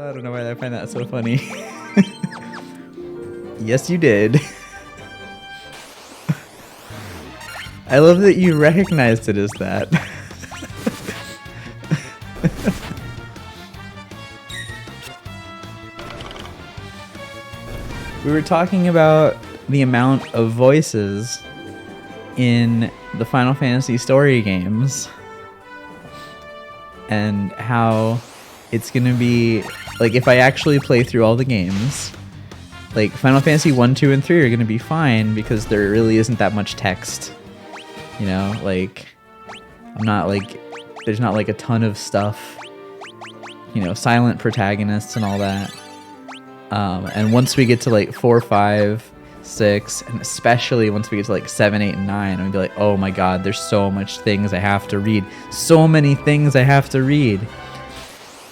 I don't know why I find that so funny. Yes, you did. I love that you recognized it as that. We were talking about the amount of voices in the Final Fantasy story games and how it's gonna be like, if I actually play through all the games, like Final Fantasy 1, 2, and 3 are gonna be fine because there really isn't that much text, you know, like there's not like a ton of stuff, you know, silent protagonists and all that. And once we get to like 4, 5, 6, and especially once we get to like 7, 8, and 9, I'm gonna be like, oh my god, there's so much things I have to read. So many things I have to read.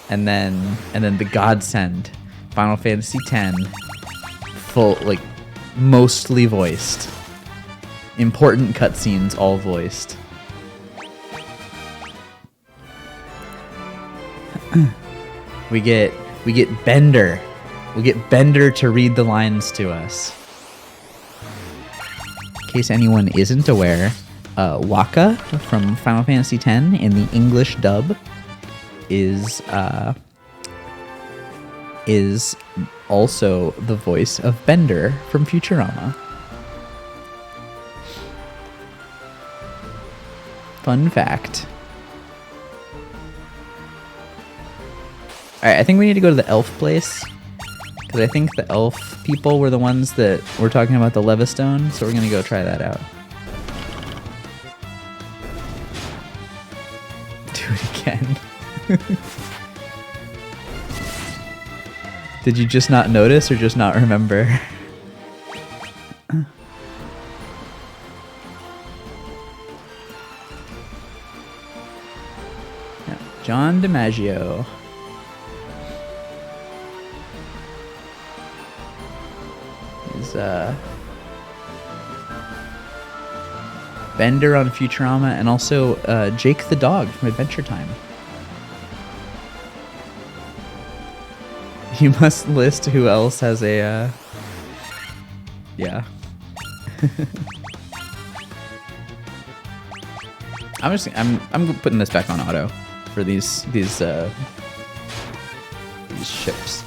And then the godsend, Final Fantasy X, full, like, mostly voiced. Important cutscenes all voiced. We get Bender. We get Bender to read the lines to us. In case anyone isn't aware, Wakka from Final Fantasy X in the English dub is also the voice of Bender from Futurama. Fun fact. Alright, I think we need to go to the elf place, because I think the elf people were the ones that were talking about the Levistone, so we're gonna go try that out. Do it again. Did you just not notice or just not remember? Yeah, John DiMaggio. Is Bender on Futurama, and also Jake the dog from Adventure Time. You must list who else has a yeah. I'm putting this back on auto for these ships.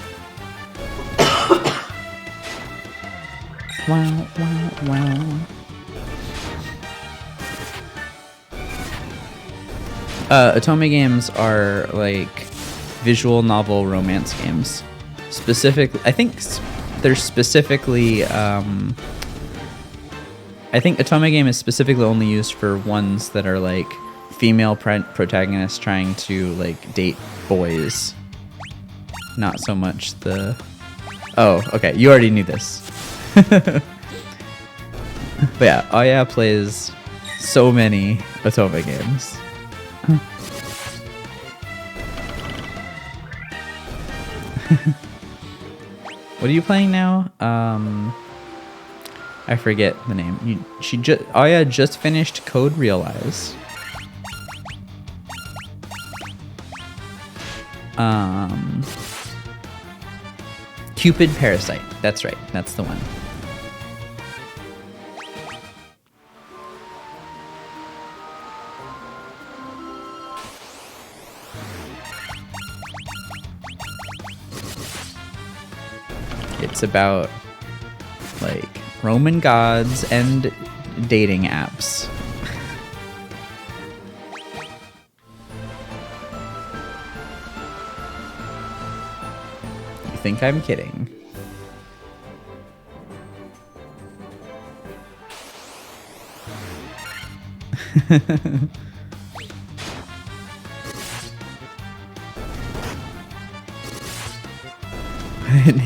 Wow, wow, wow. Otome games are like visual novel romance games. Specifically, I think they're specifically. I think Otome game is specifically only used for ones that are like female protagonists trying to like date boys. Not so much the. Oh, okay. You already knew this. But yeah, Aya plays so many Otome games. What are you playing now? I forget the name. Aya just finished Code Realize. Cupid Parasite. That's right. That's the one. It's about like Roman gods and dating apps. You think I'm kidding?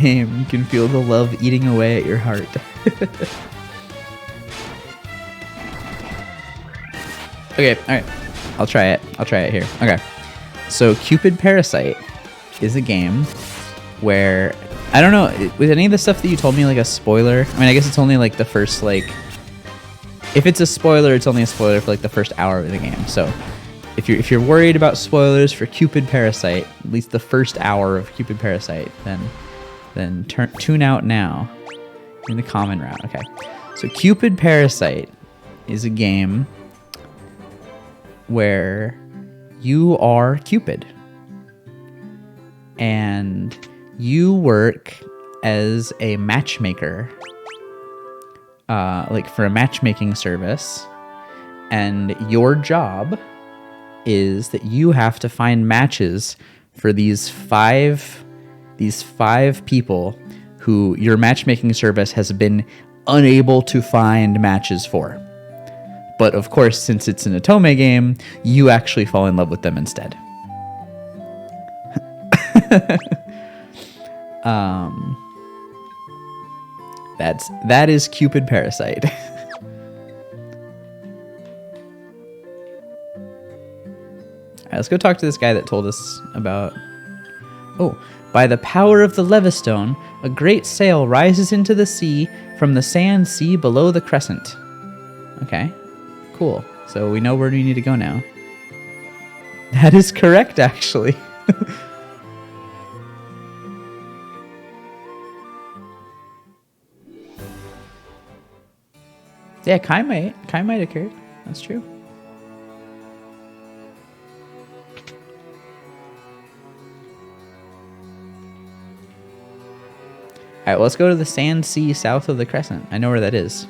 Name, you can feel the love eating away at your heart. Okay, alright. I'll try it here. Okay. So Cupid Parasite is a game where, I don't know, with any of the stuff that you told me like a spoiler, I mean, I guess it's only like the first, like, if it's a spoiler, it's only a spoiler for like the first hour of the game. So if you're worried about spoilers for Cupid Parasite, at least the first hour of Cupid Parasite, then tune out now. In the common route. Okay. So Cupid Parasite is a game where you are Cupid. And you work as a matchmaker, like for a matchmaking service. And your job is that you have to find matches for these five people who your matchmaking service has been unable to find matches for. But of course, since it's an Otome game, you actually fall in love with them instead. That is Cupid Parasite. Alright, let's go talk to this guy that told us about... Oh, by the power of the Levistone, a great sail rises into the sea from the sand sea below the crescent. Okay, cool. So we know where we need to go now. That is correct, actually. Yeah, Kai might occur. That's true. Alright, well, let's go to the sand sea south of the crescent. I know where that is.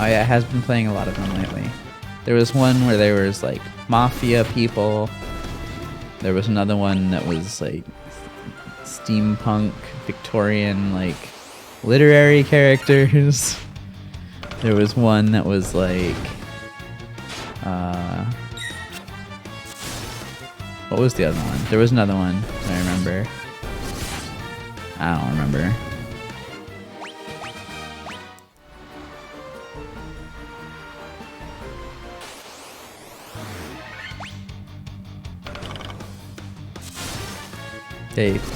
Oh yeah, it has been playing a lot of them lately. There was one where there was like mafia people. There was another one that was like steampunk, Victorian, like literary characters. There was one that was like, what was the other one? There was another one that I remember. I don't remember.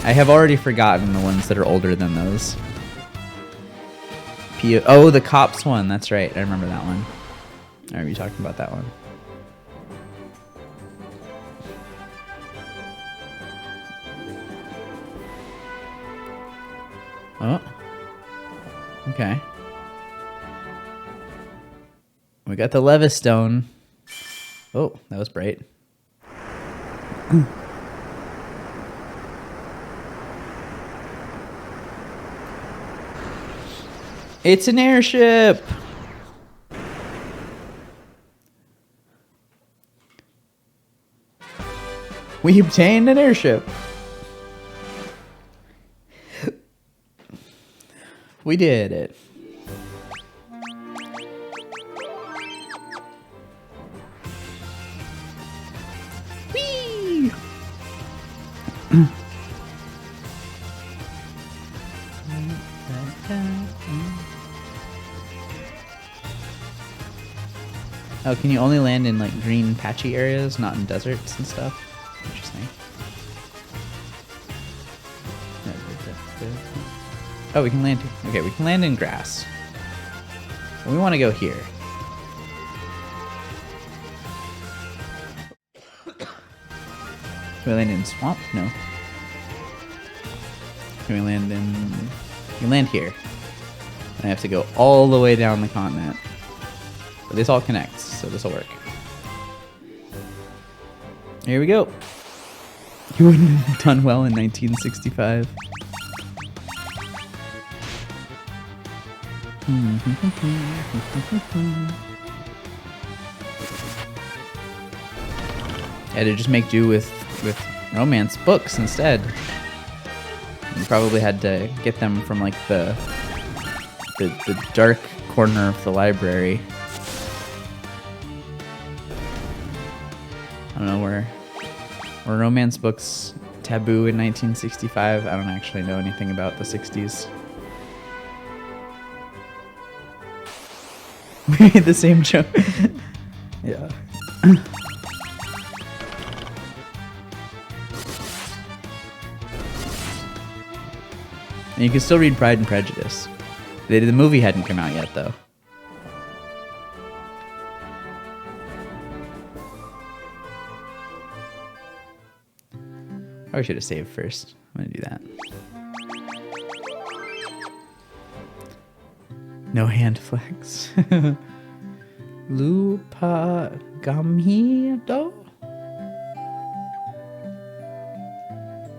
I have already forgotten the ones that are older than those. Oh, the cops one. That's right. I remember that one. I remember you talking about that one. Oh. Okay. We got the Levistone. Oh, that was bright. It's an airship! We obtained an airship! We did it. Whee! Oh, can you only land in like green patchy areas, not in deserts and stuff? Interesting. Oh, we can land here. Okay, we can land in grass. We want to go here. Can we land in swamp? No. Can we land in... We can land here. I have to go all the way down the continent. But this all connects, so this will work. Here we go. You wouldn't have done well in 1965. Had to just make do with romance books instead. You probably had to get them from like the dark corner of the library. I don't know, were romance books taboo in 1965? I don't actually know anything about the 60s. We made the same joke. Yeah. And you can still read Pride and Prejudice. The movie hadn't come out yet, though. Probably should have saved first. I'm gonna do that. No hand flex. Lupa Gamido?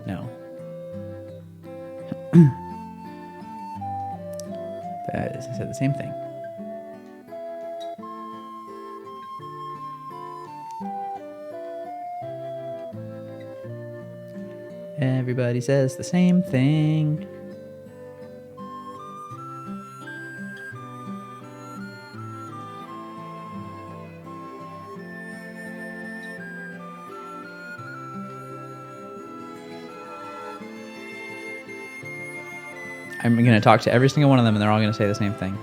No. I said the same thing. Everybody says the same thing. I'm going to talk to every single one of them, and they're all going to say the same thing.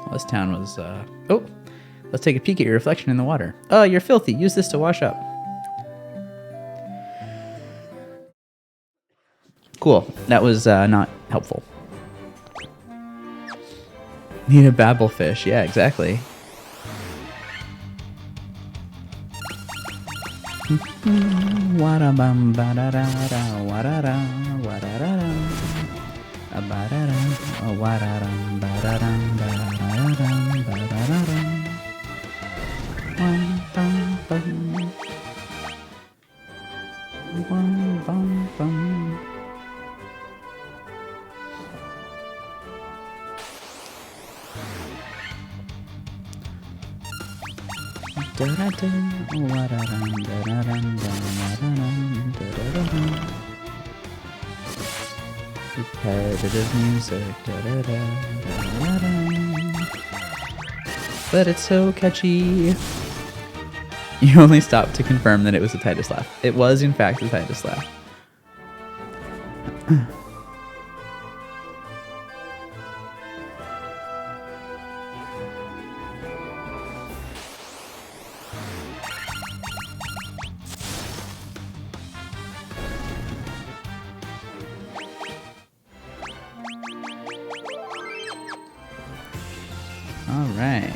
Well, this town was... Oh! Let's take a peek at your reflection in the water. Oh, you're filthy. Use this to wash up. Cool. That was not helpful. Need a babblefish. Yeah, exactly. Repetitive music, but it's so catchy. You only stopped to confirm that it was the Titus laugh. It was, in fact, the Titus laugh. All right.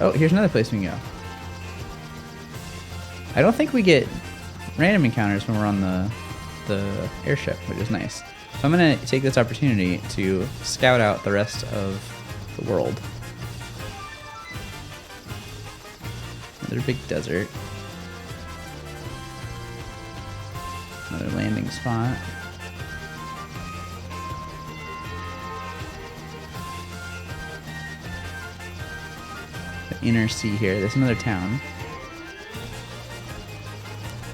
Oh, here's another place we can go. I don't think we get random encounters when we're on the airship, which is nice. So I'm going to take this opportunity to scout out the rest of the world. Another big desert. Another landing spot. The inner sea here. There's another town.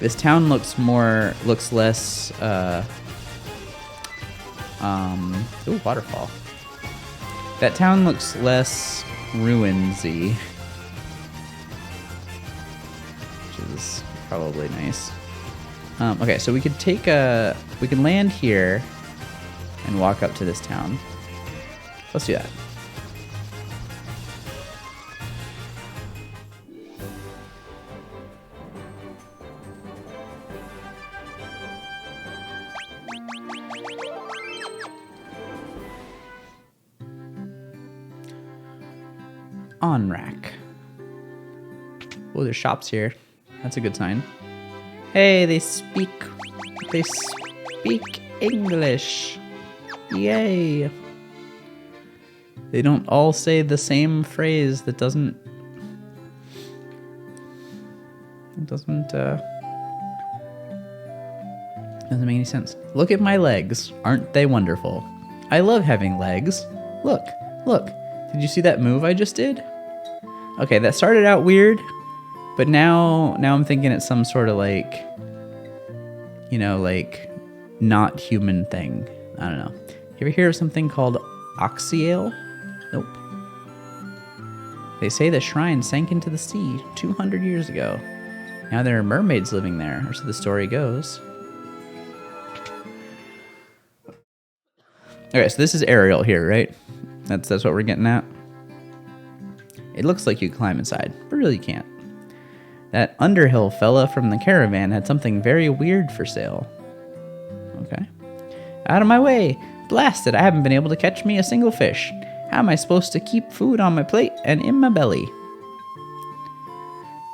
This town looks less, ooh, waterfall. That town looks less ruinsy, which is probably nice. Okay, so we can land here and walk up to this town. Let's do that. Onrac. Oh, there's shops here. That's a good sign. Hey, they speak English. Yay. They don't all say the same phrase that doesn't doesn't make any sense. Look at my legs. Aren't they wonderful? I love having legs. Look, look. Did you see that move I just did? Okay, that started out weird, but now I'm thinking it's some sort of like, you know, like not human thing. I don't know. You ever hear of something called oxyale? Nope. They say the shrine sank into the sea 200 years ago. Now there are mermaids living there, or so the story goes. Okay, so this is Ariel here, right? That's what we're getting at. It looks like you climb inside, but really you can't. That Underhill fella from the Caravan had something very weird for sale. Okay. Out of my way! Blast it, I haven't been able to catch me a single fish. How am I supposed to keep food on my plate and in my belly?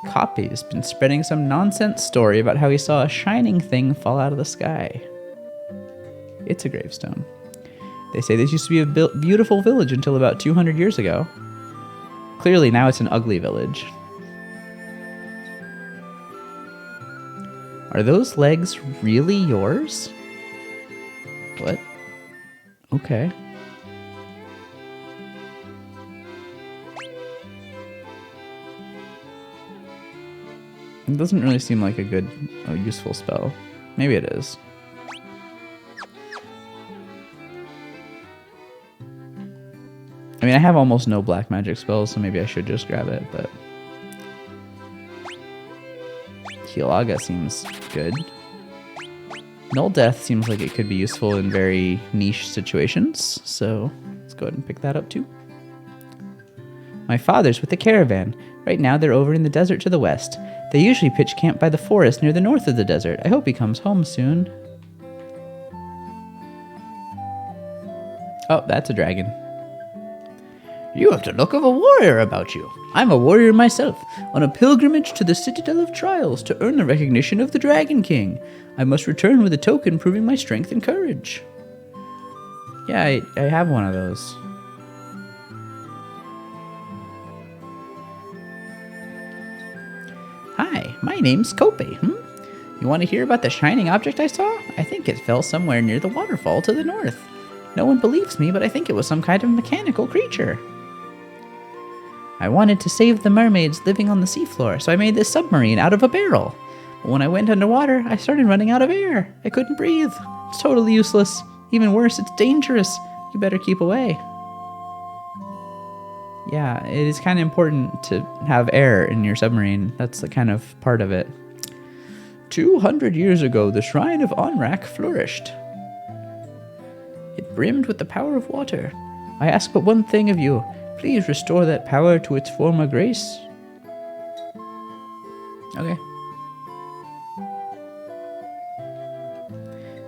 Copy's been spreading some nonsense story about how he saw a shining thing fall out of the sky. It's a gravestone. They say this used to be a beautiful village until about 200 years ago. Clearly now it's an ugly village. Are those legs really yours? What? Okay. It doesn't really seem like a useful spell. Maybe it is. I mean, I have almost no black magic spells, so maybe I should just grab it, but... Healaga seems good. Null Death seems like it could be useful in very niche situations, so let's go ahead and pick that up too. My father's with the Caravan. Right now they're over in the desert to the west. They usually pitch camp by the forest near the north of the desert. I hope he comes home soon. Oh, that's a dragon. You have the look of a warrior about you. I'm a warrior myself, on a pilgrimage to the Citadel of Trials to earn the recognition of the Dragon King. I must return with a token proving my strength and courage. Yeah, I have one of those. Hi, my name's Kope. You want to hear about the shining object I saw? I think it fell somewhere near the waterfall to the north. No one believes me, but I think it was some kind of mechanical creature. I wanted to save the mermaids living on the seafloor, so I made this submarine out of a barrel. But when I went underwater, I started running out of air. I couldn't breathe. It's totally useless. Even worse, it's dangerous. You better keep away. Yeah, it is kind of important to have air in your submarine. That's the kind of part of it. 200 years ago, the shrine of Onrac flourished. It brimmed with the power of water. I ask but one thing of you. Please restore that power to its former grace. Okay.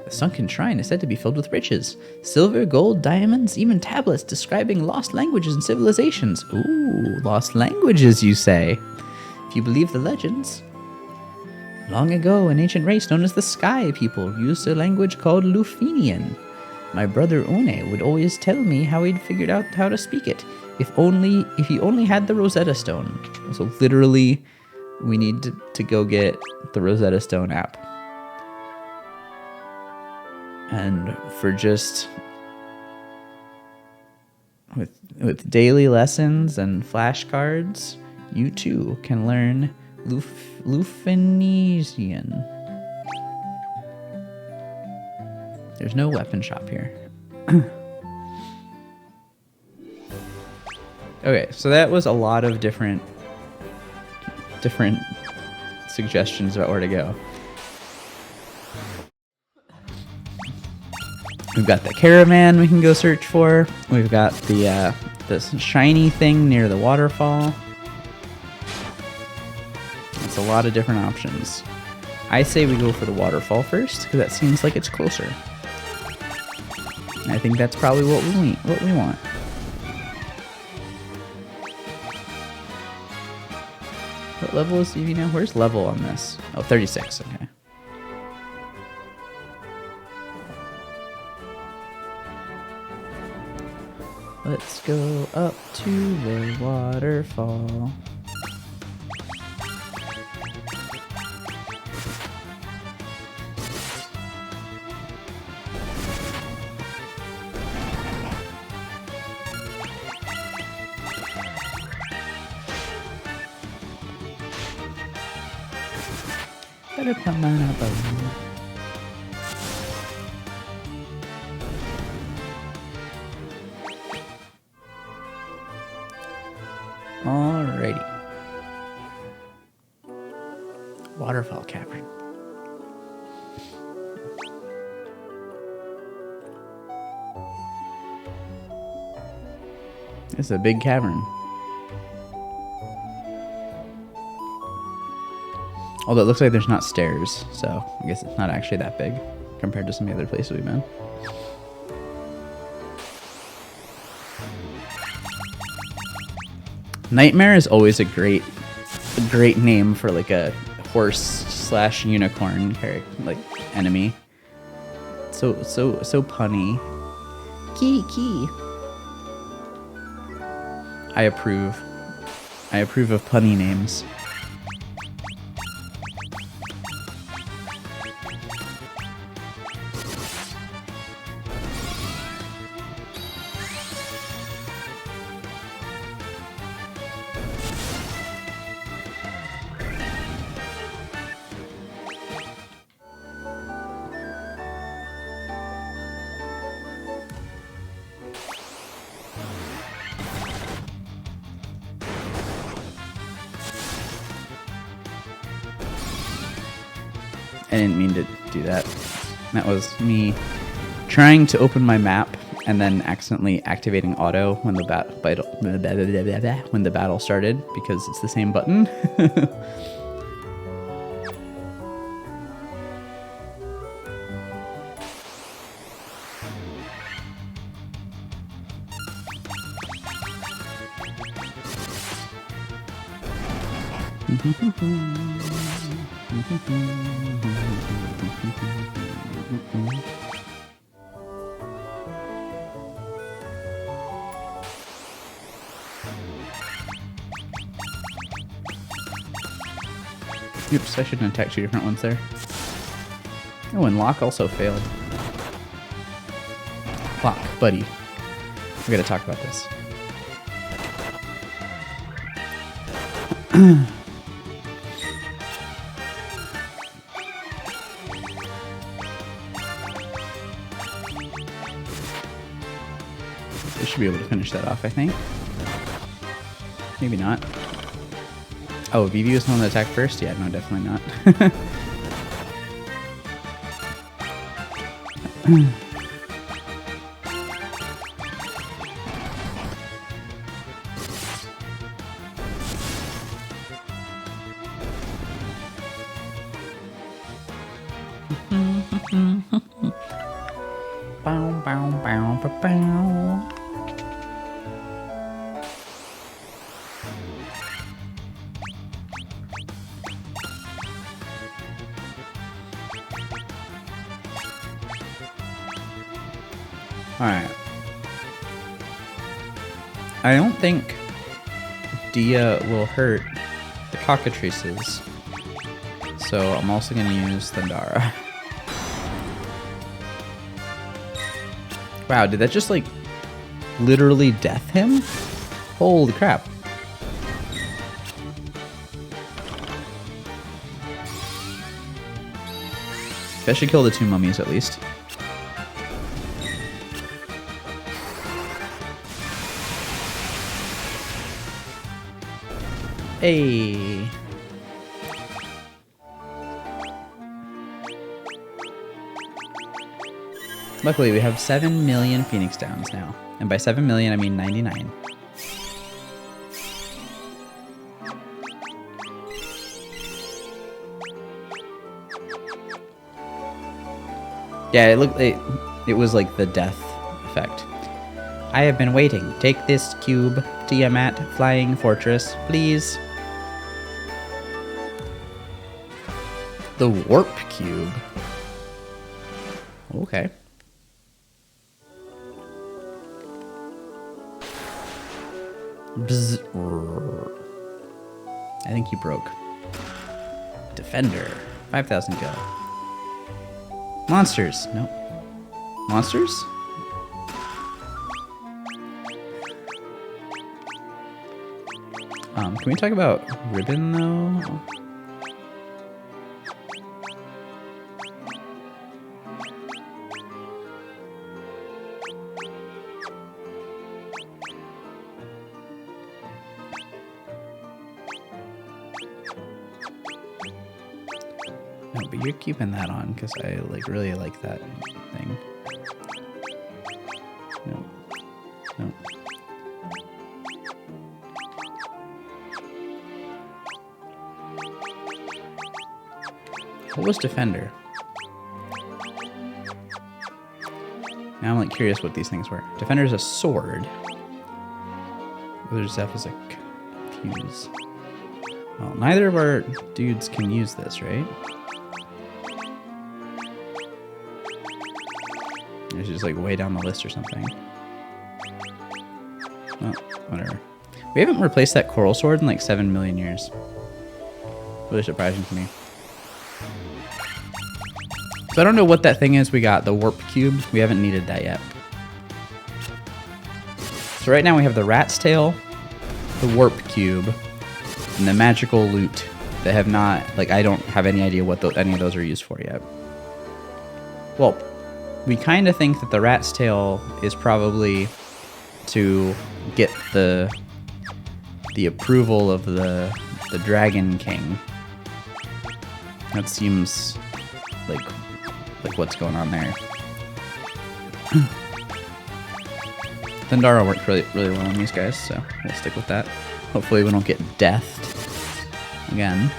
The sunken shrine is said to be filled with riches. Silver, gold, diamonds, even tablets describing lost languages and civilizations. Ooh, lost languages, you say? If you believe the legends. Long ago, an ancient race known as the Sky People used a language called Lufenian. My brother One would always tell me how he'd figured out how to speak it. If he only had the Rosetta Stone. So literally, we need to go get the Rosetta Stone app. And for just with daily lessons and flashcards, you too can learn Lufenesian. There's no weapon shop here. Okay, so that was a lot of different suggestions about where to go. We've got the Caravan we can go search for. We've got the this shiny thing near the waterfall. It's a lot of different options. I say we go for the waterfall first because that seems like it's closer. I think that's probably what we want. What level is Evie now? Where's level on this? Oh, 36, okay. Let's go up to the waterfall. Alrighty. Waterfall Cavern. It's a big cavern. Although it looks like there's not stairs, so I guess it's not actually that big compared to some of the other places we've been. Nightmare is always a great name for like a horse / unicorn like enemy. So punny. Key. I approve of punny names. I didn't mean to do that. That was me trying to open my map and then accidentally activating auto when the battle started because it's the same button. Oops, I shouldn't attack 2 different ones there. Oh, and Locke also failed. Locke, buddy. We gotta talk about this. We should be able to finish that off, I think. Maybe not. Oh, Vivi was the one that attacked first? Yeah, no, definitely not. Bow, bow, bow, bow, bow. Alright. I don't think Dia will hurt the cockatrices. So I'm also going to use Thundara. Wow, did that just like literally death him? Holy crap. That should kill the 2 mummies at least. Hey. Luckily, we have 7 million Phoenix Downs now. And by 7 million, I mean 99. Yeah, it was like the death effect. I have been waiting. Take this cube, Tiamat, Flying Fortress, please. The warp cube. Okay. Bzz. I think he broke. Defender. 5,000 go. Monsters. Nope. Monsters? Can we talk about Ribbon though? Oh, but you're keeping that on because I like really like that thing. No. No. What was Defender? Now I'm like curious what these things were. Defender is a sword. Other stuff is a fuse. Well, neither of our dudes can use this, right? It's just like way down the list or something. Well, whatever. We haven't replaced that coral sword in like 7 million years. Really surprising to me. So I don't know what that thing is we got, the warp cube. We haven't needed that yet. So right now we have the rat's tail, the warp cube, and the magical loot that have not, like, I don't have any idea what any of those are used for yet. Well, we kind of think that the rat's tail is probably to get the approval of the Dragon King. That seems like what's going on there. Thundara worked really well on these guys, so we'll stick with that. Hopefully we don't get deathed again.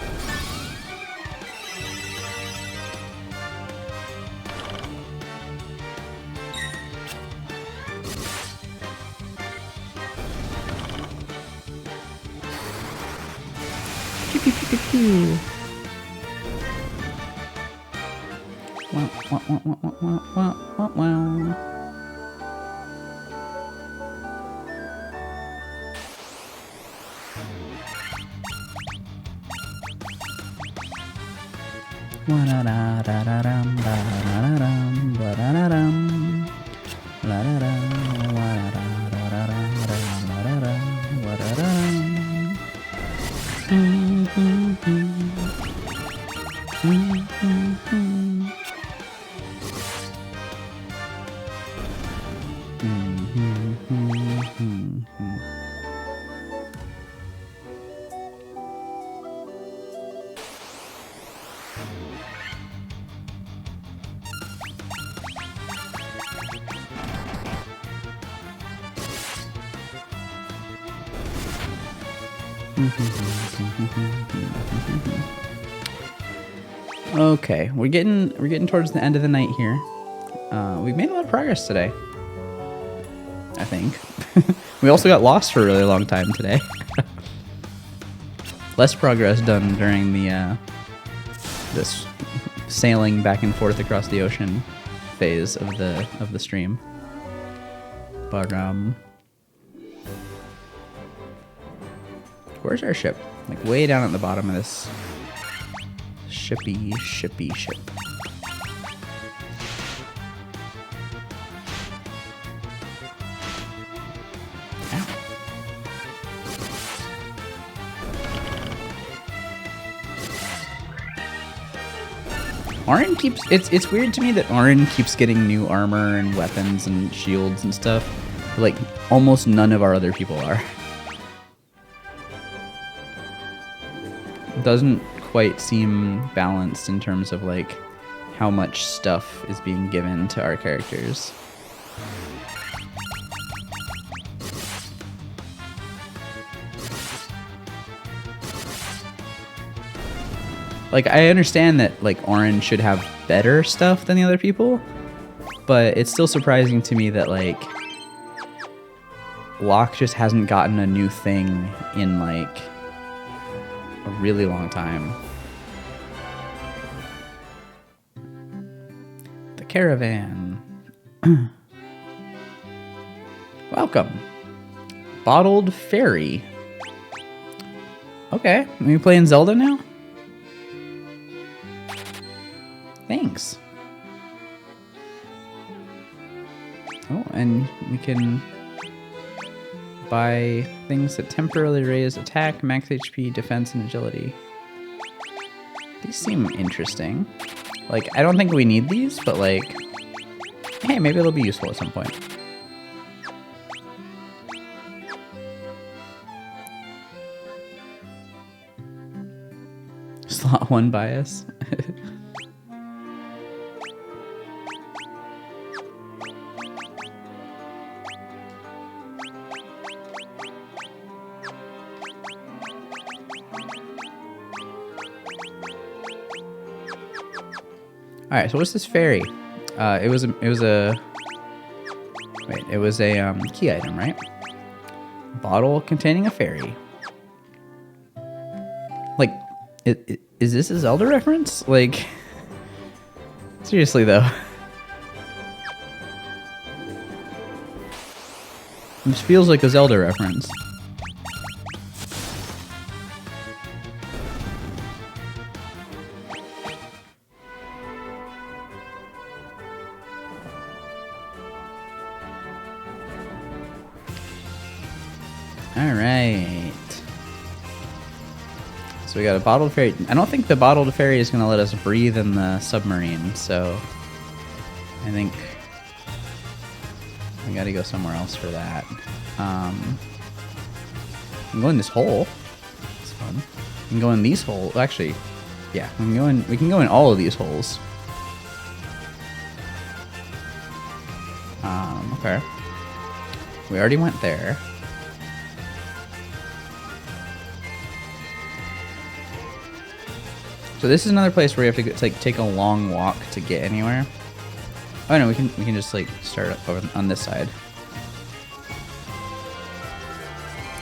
Pew, pew, pew, pew, pew. Okay, we're getting towards the end of the night here. We've made a lot of progress today, I think. We also got lost for a really long time today. Less progress done during the this sailing back and forth across the ocean phase of the stream. But where's our ship? Like way down at the bottom of this shippy ship. Auron keeps it's weird to me that Auron keeps getting new armor and weapons and shields and stuff. But like almost none of our other people are. It doesn't quite seem balanced in terms of like how much stuff is being given to our characters. Like, I understand that, like, Auron should have better stuff than the other people, but it's still surprising to me that, like, Locke just hasn't gotten a new thing in, like, a really long time. The Caravan. Welcome. Bottled Fairy. Okay, are we playing Zelda now? Thanks. Oh, and we can buy things that temporarily raise attack, max HP, defense, and agility. These seem interesting. Like, I don't think we need these, but like, hey, maybe it'll be useful at some point. Slot 1 bias. right, so what's this ferry? It was a key item, right? Bottle containing a fairy. Like, is this a Zelda reference? Like, seriously though. This feels like a Zelda reference. Alright. So we got a bottled fairy. I don't think the bottled fairy is going to let us breathe in the submarine, so I think I got to go somewhere else for that. I can go in this hole. It's fun. I can go in these holes. Actually, yeah, we can go in all of these holes. Okay. We already went there. So this is another place where you have to like take a long walk to get anywhere. Oh no, we can just like start over on this side.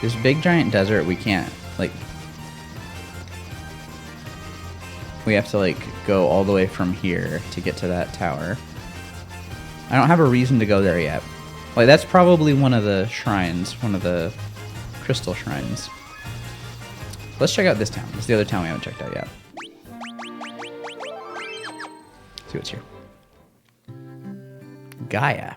This big giant desert, we can't like. We have to like go all the way from here to get to that tower. I don't have a reason to go there yet. Like that's probably one of the shrines, one of the crystal shrines. Let's check out this town. It's the other town we haven't checked out yet. See what's here. Gaia.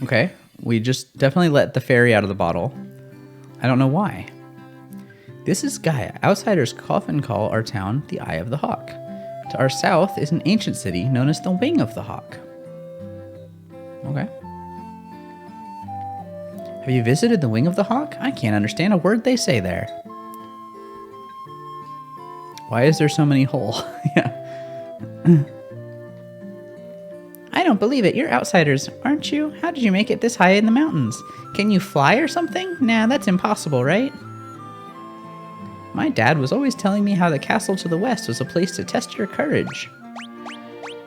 Okay, we just definitely let the fairy out of the bottle. I don't know why. This is Gaia. Outsiders often call our town the Eye of the Hawk. To our south is an ancient city known as the Wing of the Hawk. Okay. Have you visited the Wing of the Hawk? I can't understand a word they say there. Why is there so many holes? Yeah. I don't believe it. You're outsiders, aren't you? How did you make it this high in the mountains? Can you fly or something? Nah, that's impossible, right? My dad was always telling me how the castle to the west was a place to test your courage.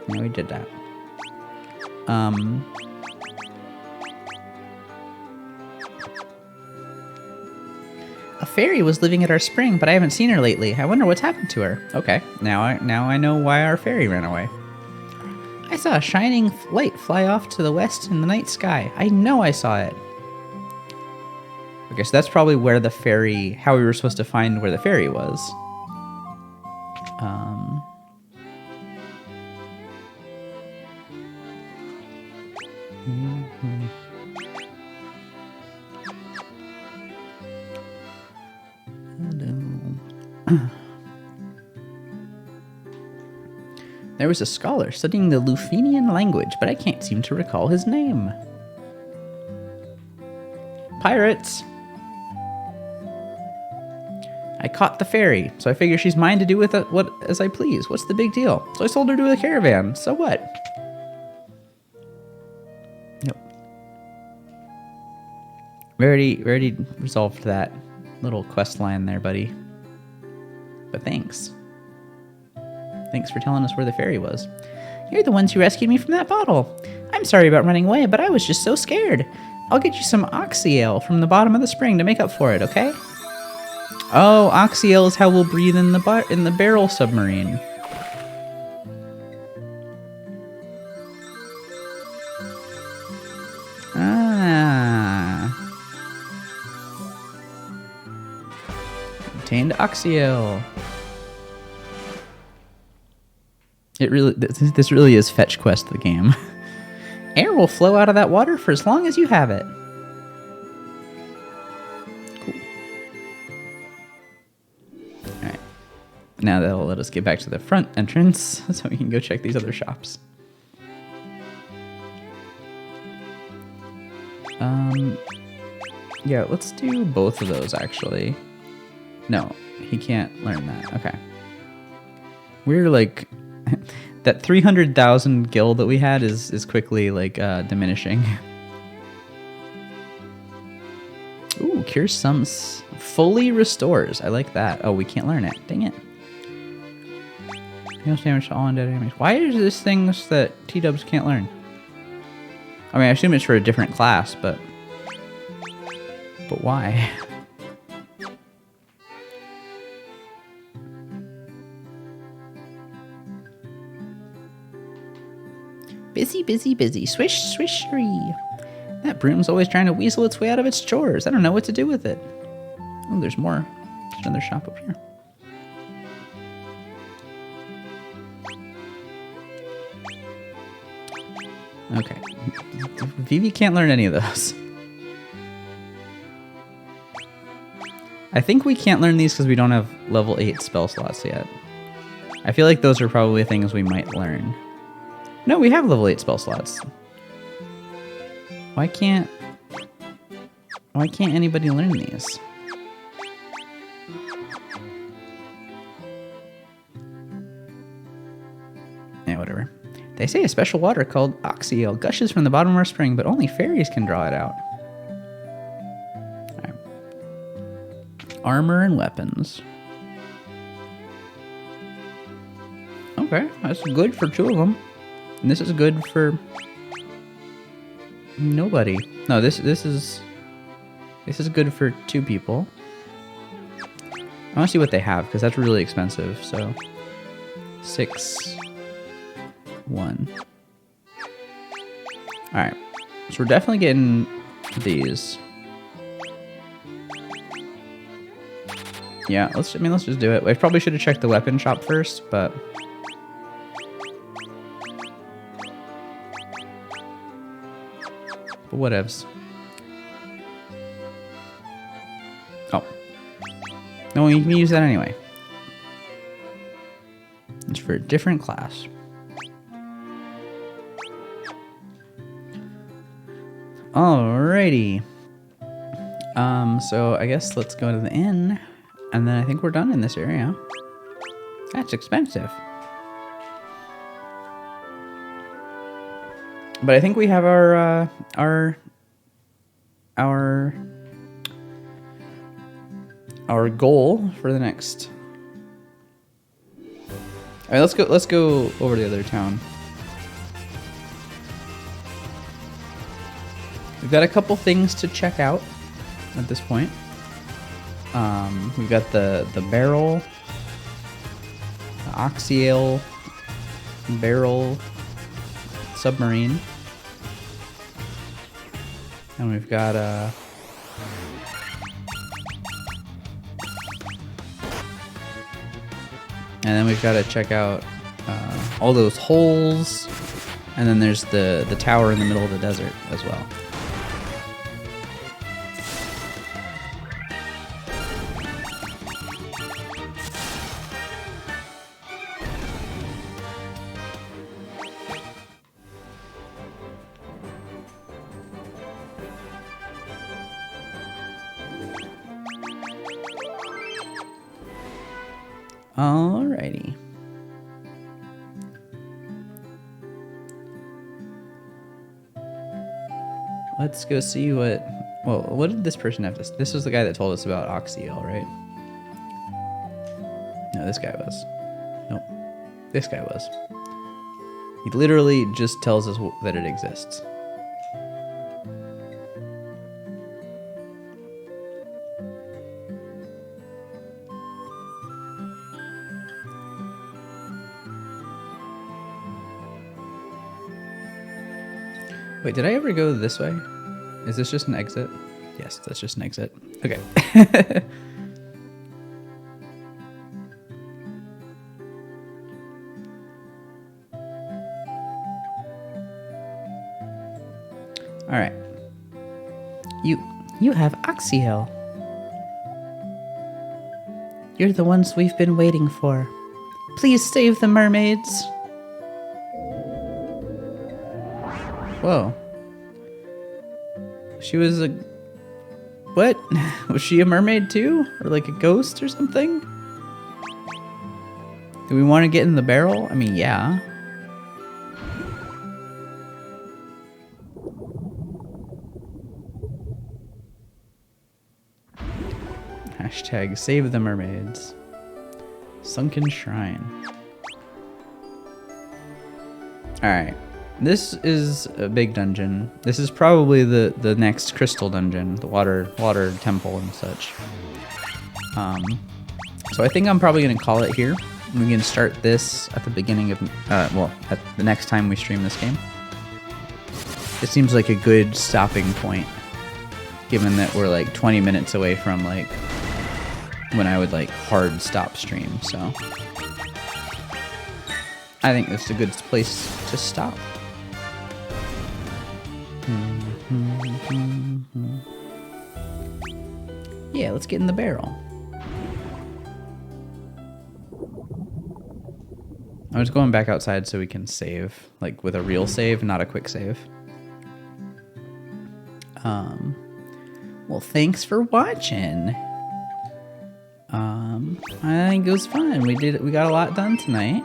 Yeah, we did that. A fairy was living at our spring, but I haven't seen her lately. I wonder what's happened to her. Okay, now I know why our fairy ran away. I saw a shining light fly off to the west in the night sky. I know I saw it. Okay, so that's probably where the fairy, how we were supposed to find where the fairy was. There was a scholar studying the Lufenian language, but I can't seem to recall his name. Pirates! I caught the fairy, so I figure she's mine to do with it as I please. What's the big deal? So I sold her to a caravan. So what? Yep. We already resolved that little quest line there, buddy. But thanks. Thanks for telling us where the fairy was. You're the ones who rescued me from that bottle. I'm sorry about running away, but I was just so scared. I'll get you some oxyale from the bottom of the spring to make up for it, okay? Oh, oxyale is how we'll breathe in the barrel submarine. Ah. Obtained oxyale. This really is fetch quest the game. Air will flow out of that water for as long as you have it. Cool. Alright. Now that'll let us get back to the front entrance so we can go check these other shops. Yeah, let's do both of those actually. No, he can't learn that. Okay. We're like... that 300,000 gil that we had is quickly like diminishing. Ooh, cures some Fully restores. I like that. Oh, we can't learn it. Dang it. Heals damage to all undead enemies. Why is this things that T-dubs can't learn? I mean, I assume it's for a different class, but why? Busy, busy, busy. Swish, swish, shree. That broom's always trying to weasel its way out of its chores. I don't know what to do with it. Oh, there's more. There's another shop up here. Okay. Vivi can't learn any of those. I think we can't learn these because we don't have level 8 spell slots yet. I feel like those are probably things we might learn. No, we have level 8 spell slots. Why can't anybody learn these? Yeah, whatever. They say a special water called Oxyale gushes from the bottom of our spring, but only fairies can draw it out. All right. Armor and weapons. Okay, that's good for 2 of them. And this is good for nobody. No, this is good for 2 people. I want to see what they have because that's really expensive. So 6, 1. All right, so we're definitely getting these. Yeah, let's just do it. I probably should have checked the weapon shop first, but whatevs. Oh. No, you can use that anyway. It's for a different class. Alrighty. So I guess let's go to the inn, and then I think we're done in this area. That's expensive. But I think we have our goal for the next. All right, let's go over to the other town. We've got a couple things to check out at this point. We've got the barrel, the Oxyale barrel submarine. And we've got and then we've got to check out all those holes, and then there's the tower in the middle of the desert as well. Alrighty. Let's go see what... Well, what did this person have to... This was the guy that told us about Oxyale, right? No, this guy was. Nope. This guy was. He literally just tells us that it exists. Wait, did I ever go this way? Is this just an exit? Yes, that's just an exit. Okay. All right. You have Oxyale. You're the ones we've been waiting for. Please save the mermaids. Whoa. She was a... What? Was she a mermaid too? Or like a ghost or something? Do we want to get in the barrel? I mean, yeah. Hashtag save the mermaids. Sunken Shrine. Alright. This is a big dungeon. This is probably the next crystal dungeon, the water temple and such. So I think I'm probably gonna call it here. We can start this at the beginning of, well, at the next time we stream this game. It seems like a good stopping point, given that we're like 20 minutes away from like when I would like hard stop stream. So I think it's a good place to stop. Yeah, let's get in the barrel. I was going back outside so we can save, like with a real save, not a quick save. Well, thanks for watching. I think it was fun. We got a lot done tonight.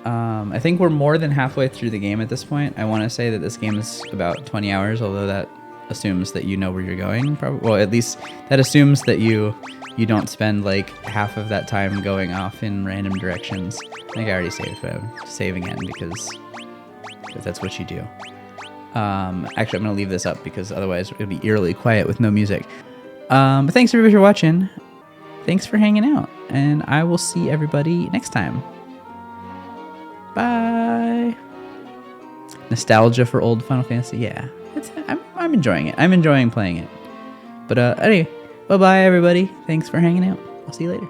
I think we're more than halfway through the game at this point. I want to say that this game is about 20 hours, although that assumes that you know where you're going. Probably, well, at least that assumes that you don't spend like half of that time going off in random directions. I think I already saved, but I'm saving again because that's what you do. Actually, I'm gonna leave this up because otherwise it'll be eerily quiet with no music. But thanks everybody for watching. Thanks for hanging out, and I will see everybody next time. Bye. Nostalgia for old Final Fantasy. Yeah, I'm enjoying it. I'm enjoying playing it. But anyway, bye bye everybody. Thanks for hanging out. I'll see you later.